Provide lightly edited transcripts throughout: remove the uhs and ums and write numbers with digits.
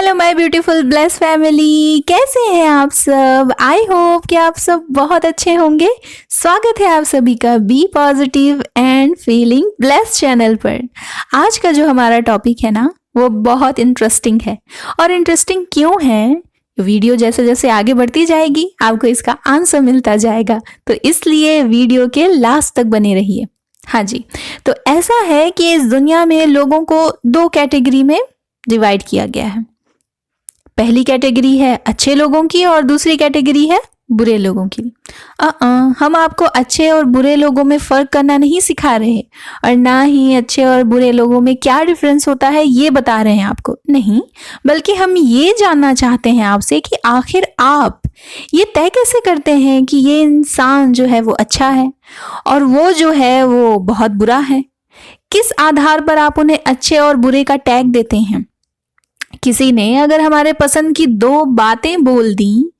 Hello my beautiful bless family, कैसे हैं आप सब। आई होप कि आप सब बहुत अच्छे होंगे। स्वागत है आप सभी का be positive and feeling bless channel पर। आज का जो हमारा टॉपिक है ना, वो बहुत इंटरेस्टिंग है। और इंटरेस्टिंग क्यों है, वीडियो जैसे जैसे आगे बढ़ती जाएगी आपको इसका आंसर मिलता जाएगा, तो इसलिए वीडियो के लास्ट तक बने रहिए। हाँ जी, तो ऐसा है कि इस दुनिया में लोगों को दो कैटेगरी में डिवाइड किया गया है। पहली कैटेगरी है अच्छे लोगों की और दूसरी कैटेगरी है बुरे लोगों की। हम आपको अच्छे और बुरे लोगों में फर्क करना नहीं सिखा रहे, और ना ही अच्छे और बुरे लोगों में क्या डिफरेंस होता है ये बता रहे हैं आपको, नहीं, बल्कि हम ये जानना चाहते हैं आपसे कि आखिर आप ये तय कैसे करते हैं कि ये इंसान जो है वो अच्छा है और वो जो है वो बहुत बुरा है। किस आधार पर आप उन्हें अच्छे और बुरे का टैग देते हैं। किसी ने अगर हमारे पसंद की दो बातें बोल दी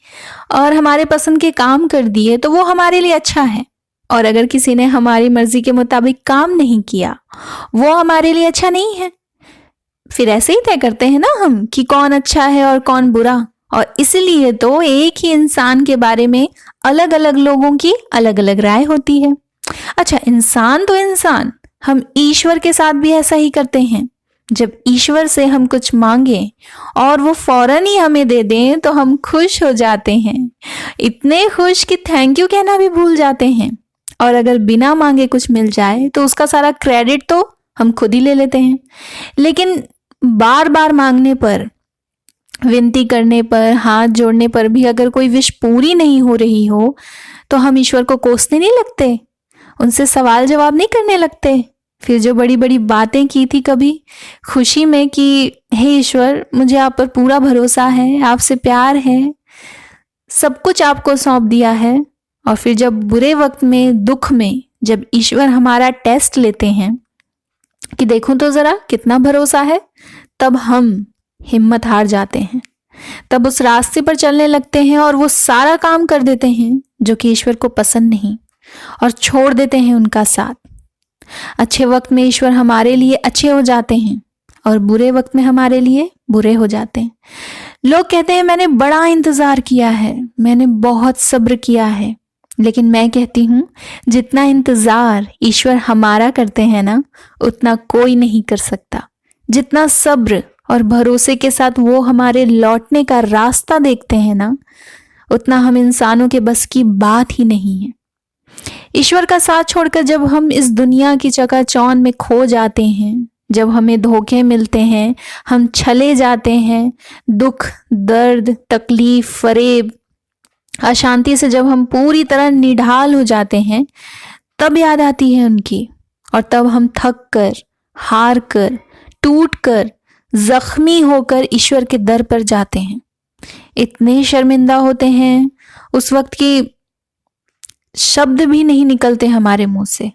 और हमारे पसंद के काम कर दिए तो वो हमारे लिए अच्छा है, और अगर किसी ने हमारी मर्जी के मुताबिक काम नहीं किया वो हमारे लिए अच्छा नहीं है। फिर ऐसे ही तय करते हैं ना हम कि कौन अच्छा है और कौन बुरा। और इसलिए तो एक ही इंसान के बारे में अलग अलग लोगों की अलग अलग राय होती है। अच्छा, इंसान तो इंसान, हम ईश्वर के साथ भी ऐसा ही करते हैं। जब ईश्वर से हम कुछ मांगे और वो फौरन ही हमें दे दें तो हम खुश हो जाते हैं, इतने खुश कि थैंक यू कहना भी भूल जाते हैं। और अगर बिना मांगे कुछ मिल जाए तो उसका सारा क्रेडिट तो हम खुद ही ले लेते हैं। लेकिन बार बार मांगने पर, विनती करने पर, हाथ जोड़ने पर भी अगर कोई विश पूरी नहीं हो रही हो तो हम ईश्वर को कोसने नहीं लगते, उनसे सवाल जवाब नहीं करने लगते। फिर जो बड़ी बड़ी बातें की थी कभी खुशी में कि हे ईश्वर, मुझे आप पर पूरा भरोसा है, आपसे प्यार है, सब कुछ आपको सौंप दिया है। और फिर जब बुरे वक्त में, दुख में, जब ईश्वर हमारा टेस्ट लेते हैं कि देखूं तो जरा कितना भरोसा है, तब हम हिम्मत हार जाते हैं। तब उस रास्ते पर चलने लगते हैं और वो सारा काम कर देते हैं जो कि ईश्वर को पसंद नहीं, और छोड़ देते हैं उनका साथ। अच्छे वक्त में ईश्वर हमारे लिए अच्छे हो जाते हैं और बुरे वक्त में हमारे लिए बुरे हो जाते हैं। लोग कहते हैं मैंने बड़ा इंतजार किया है, मैंने बहुत सब्र किया है, लेकिन मैं कहती हूँ जितना इंतजार ईश्वर हमारा करते हैं ना, उतना कोई नहीं कर सकता। जितना सब्र और भरोसे के साथ वो हमारे लौटने का रास्ता देखते हैं ना, उतना हम इंसानों के बस की बात ही नहीं है। ईश्वर का साथ छोड़कर जब हम इस दुनिया की चकाचौंध में खो जाते हैं, जब हमें धोखे मिलते हैं, हम छले जाते हैं, दुख, दर्द, तकलीफ, फरेब, अशांति से जब हम पूरी तरह निढाल हो जाते हैं, तब याद आती है उनकी। और तब हम थक कर, हार कर, टूट कर, जख्मी होकर ईश्वर के दर पर जाते हैं। इतने शर्मिंदा होते हैं उस वक्त की शब्द भी नहीं निकलते हमारे मुंह से,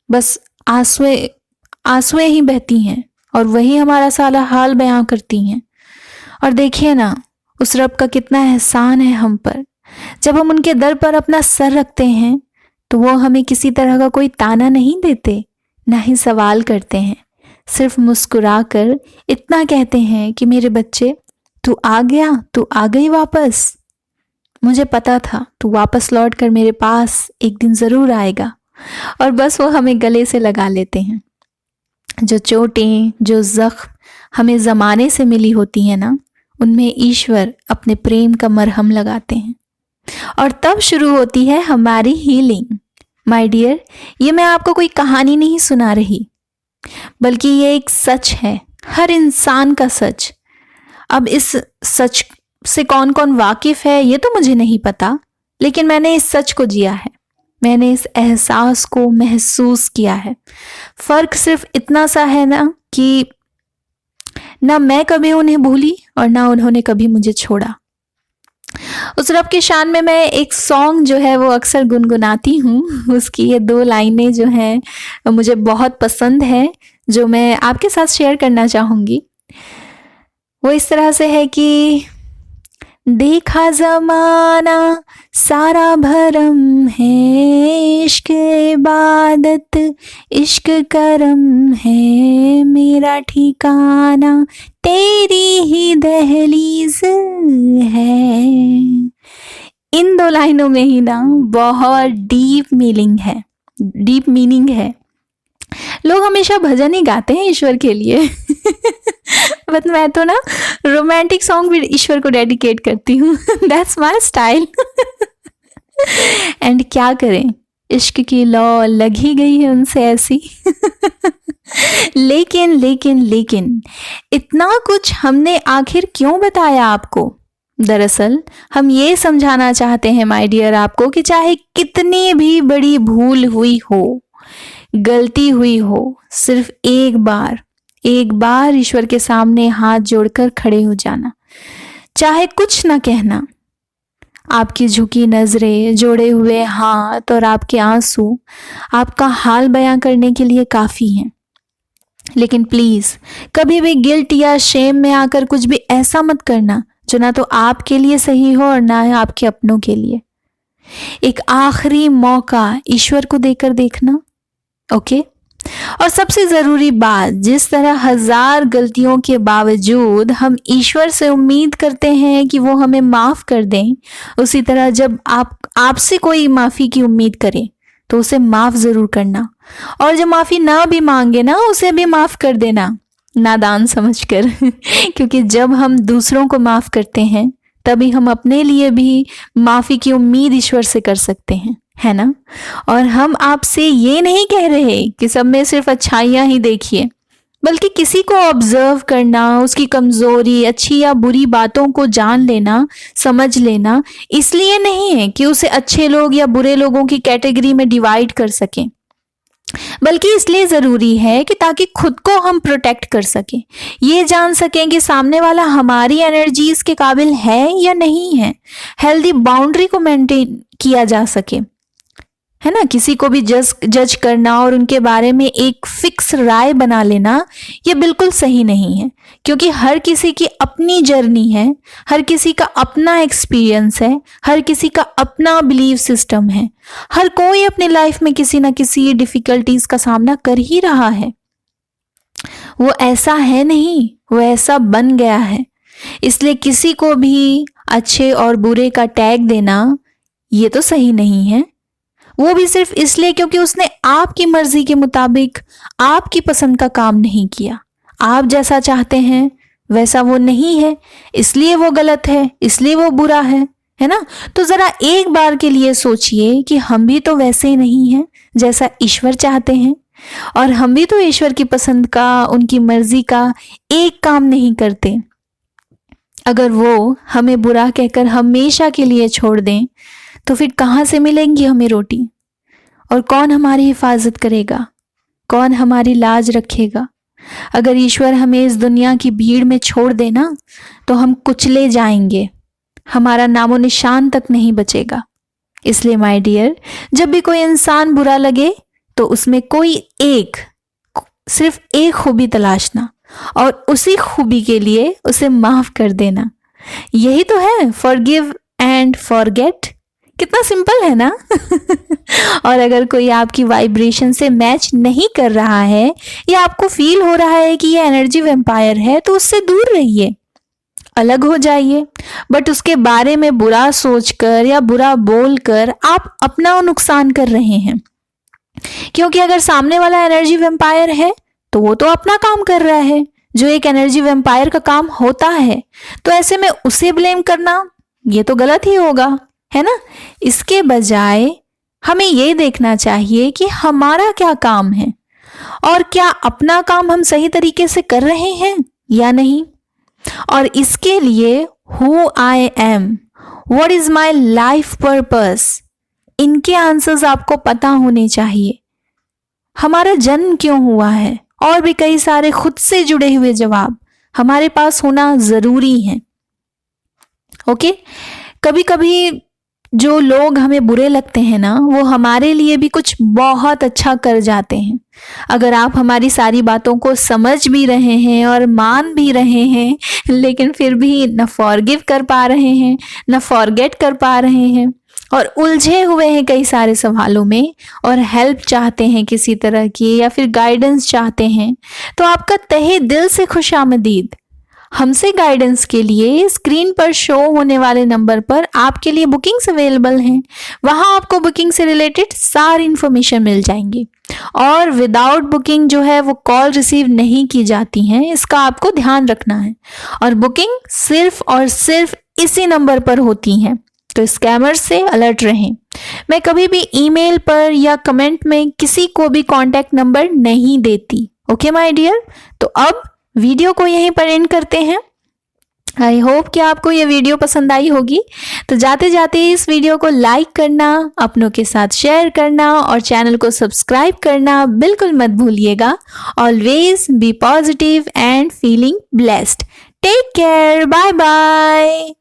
बस आंसुएं ही बहती हैं और वही हमारा सारा हाल बयां करती हैं। और देखिए ना, उस रब का कितना एहसान है हम पर। जब हम उनके दर पर अपना सर रखते हैं तो वो हमें किसी तरह का कोई ताना नहीं देते, ना ही सवाल करते हैं। सिर्फ मुस्कुरा कर इतना कहते हैं कि मेरे बच्चे, तू आ गया, तू आ गई वापस। मुझे पता था तू वापस लौट कर मेरे पास एक दिन जरूर आएगा। और बस वो हमें गले से लगा लेते हैं। जो चोटें, जो जख्म हमें जमाने से मिली होती हैं ना, उनमें ईश्वर अपने प्रेम का मरहम लगाते हैं, और तब शुरू होती है हमारी हीलिंग। माय डियर, ये मैं आपको कोई कहानी नहीं सुना रही, बल्कि ये एक सच है, हर इंसान का सच। अब इस सच से कौन कौन वाकिफ है ये तो मुझे नहीं पता, लेकिन मैंने इस सच को जिया है, मैंने इस एहसास को महसूस किया है। फर्क सिर्फ इतना सा है ना कि ना मैं कभी उन्हें भूली और ना उन्होंने कभी मुझे छोड़ा। उस रब के शान में मैं एक सॉन्ग जो है वो अक्सर गुनगुनाती हूँ। उसकी ये दो लाइनें जो हैं मुझे बहुत पसंद है, जो मैं आपके साथ शेयर करना चाहूँगी। वो इस तरह से है कि देखा जमाना सारा भरम है, इश्क इबादत इश्क करम है, मेरा ठिकाना तेरी ही दहलीज है। इन दो लाइनों में ही ना बहुत डीप मीनिंग है। लोग हमेशा भजन ही गाते हैं ईश्वर के लिए बट मैं तो ना रोमांटिक सॉन्ग भी ईश्वर को डेडिकेट करती हूँ दैट्स माय स्टाइल। एंड क्या करें, इश्क की लौ लग ही गई है उनसे ऐसी लेकिन इतना कुछ हमने आखिर क्यों बताया आपको? दरअसल हम ये समझाना चाहते हैं माय डियर आपको कि चाहे कितनी भी बड़ी भूल हुई हो, गलती हुई हो, सिर्फ एक बार ईश्वर के सामने हाथ जोड़कर खड़े हो जाना, चाहे कुछ ना कहना। आपकी झुकी नजरें, जोड़े हुए हाथ और आपके आंसू आपका हाल बयां करने के लिए काफी हैं। लेकिन प्लीज कभी भी गिल्ट या शेम में आकर कुछ भी ऐसा मत करना जो ना तो आपके लिए सही हो और ना आपके अपनों के लिए। एक आखिरी मौका ईश्वर को देकर देखना, ओके? और सबसे जरूरी बात, जिस तरह 1000 गलतियों के बावजूद हम ईश्वर से उम्मीद करते हैं कि वो हमें माफ कर दें, उसी तरह जब आपसे कोई माफी की उम्मीद करे तो उसे माफ जरूर करना, और जब माफी ना भी मांगे ना, उसे भी माफ कर देना नादान समझकर क्योंकि जब हम दूसरों को माफ करते हैं तभी हम अपने लिए भी माफी की उम्मीद ईश्वर से कर सकते हैं, है ना? और हम आपसे ये नहीं कह रहे कि सब में सिर्फ अच्छाइयाँ ही देखिए, बल्कि किसी को ऑब्जर्व करना, उसकी कमजोरी, अच्छी या बुरी बातों को जान लेना, समझ लेना, इसलिए नहीं है कि उसे अच्छे लोग या बुरे लोगों की कैटेगरी में डिवाइड कर सकें, बल्कि इसलिए जरूरी है कि ताकि खुद को हम प्रोटेक्ट कर सकें, ये जान सकें कि सामने वाला हमारी एनर्जीज के काबिल है या नहीं है, हेल्दी बाउंड्री को मेंटेन किया जा सके, है ना? किसी को भी जज करना और उनके बारे में एक फिक्स राय बना लेना ये बिल्कुल सही नहीं है, क्योंकि हर किसी की अपनी जर्नी है, हर किसी का अपना एक्सपीरियंस है, हर किसी का अपना बिलीव सिस्टम है। हर कोई अपनी लाइफ में किसी ना किसी डिफिकल्टीज का सामना कर ही रहा है। वो ऐसा है नहीं, वो ऐसा बन गया है। इसलिए किसी को भी अच्छे और बुरे का टैग देना ये तो सही नहीं है, वो भी सिर्फ इसलिए क्योंकि उसने आपकी मर्जी के मुताबिक आपकी पसंद का काम नहीं किया। आप जैसा चाहते हैं वैसा वो नहीं है, इसलिए वो गलत है, इसलिए वो बुरा है ना? तो जरा एक बार के लिए सोचिए कि हम भी तो वैसे ही नहीं हैं जैसा ईश्वर चाहते हैं, और हम भी तो ईश्वर की पसंद का, उनकी मर्जी का एक काम नहीं करते। अगर वो हमें बुरा कहकर हमेशा के लिए छोड़ दें तो फिर कहाँ से मिलेंगी हमें रोटी, और कौन हमारी हिफाजत करेगा, कौन हमारी लाज रखेगा? अगर ईश्वर हमें इस दुनिया की भीड़ में छोड़ देना तो हम कुचले जाएंगे, हमारा नामो निशान तक नहीं बचेगा। इसलिए माय डियर, जब भी कोई इंसान बुरा लगे तो उसमें सिर्फ एक खूबी तलाशना और उसी खूबी के लिए उसे माफ कर देना। यही तो है फॉरगिव एंड फॉरगेट। कितना सिंपल है ना? और अगर कोई आपकी वाइब्रेशन से मैच नहीं कर रहा है या आपको फील हो रहा है कि ये एनर्जी वैम्पायर है, तो उससे दूर रहिए, अलग हो जाइए। बट उसके बारे में बुरा सोचकर या बुरा बोलकर आप अपना नुकसान कर रहे हैं, क्योंकि अगर सामने वाला एनर्जी वैम्पायर है तो वो तो अपना काम कर रहा है जो एक एनर्जी वैम्पायर का काम होता है। तो ऐसे में उसे ब्लेम करना ये तो गलत ही होगा, है ना? इसके बजाय हमें ये देखना चाहिए कि हमारा क्या काम है और क्या अपना काम हम सही तरीके से कर रहे हैं या नहीं। और इसके लिए who I am, what is my life purpose, इनके आंसर्स आपको पता होने चाहिए। हमारा जन्म क्यों हुआ है, और भी कई सारे खुद से जुड़े हुए जवाब हमारे पास होना जरूरी है। ओके? कभी कभी जो लोग हमें बुरे लगते हैं ना, वो हमारे लिए भी कुछ बहुत अच्छा कर जाते हैं। अगर आप हमारी सारी बातों को समझ भी रहे हैं और मान भी रहे हैं, लेकिन फिर भी न फॉरगिव कर पा रहे हैं, न फॉरगेट कर पा रहे हैं, और उलझे हुए हैं कई सारे सवालों में, और हेल्प चाहते हैं किसी तरह की या फिर गाइडेंस चाहते हैं, तो आपका तहे दिल से खुशामदीद। हमसे गाइडेंस के लिए स्क्रीन पर शो होने वाले नंबर पर आपके लिए बुकिंग्स अवेलेबल हैं। वहां आपको बुकिंग से रिलेटेड सारी इंफॉर्मेशन मिल जाएंगी और विदाउट बुकिंग जो है वो कॉल रिसीव नहीं की जाती हैं, इसका आपको ध्यान रखना है। और बुकिंग सिर्फ और सिर्फ इसी नंबर पर होती हैं, तो स्कैमर्स से अलर्ट रहें। मैं कभी भी ईमेल पर या कमेंट में किसी को भी कॉन्टैक्ट नंबर नहीं देती। ओके माय डियर, तो अब वीडियो को यहीं पर एंड करते हैं। आई होप कि आपको ये वीडियो पसंद आई होगी। तो जाते जाते इस वीडियो को लाइक करना, अपनों के साथ शेयर करना और चैनल को सब्सक्राइब करना बिल्कुल मत भूलिएगा। Always be positive and feeling blessed. Take care, bye bye.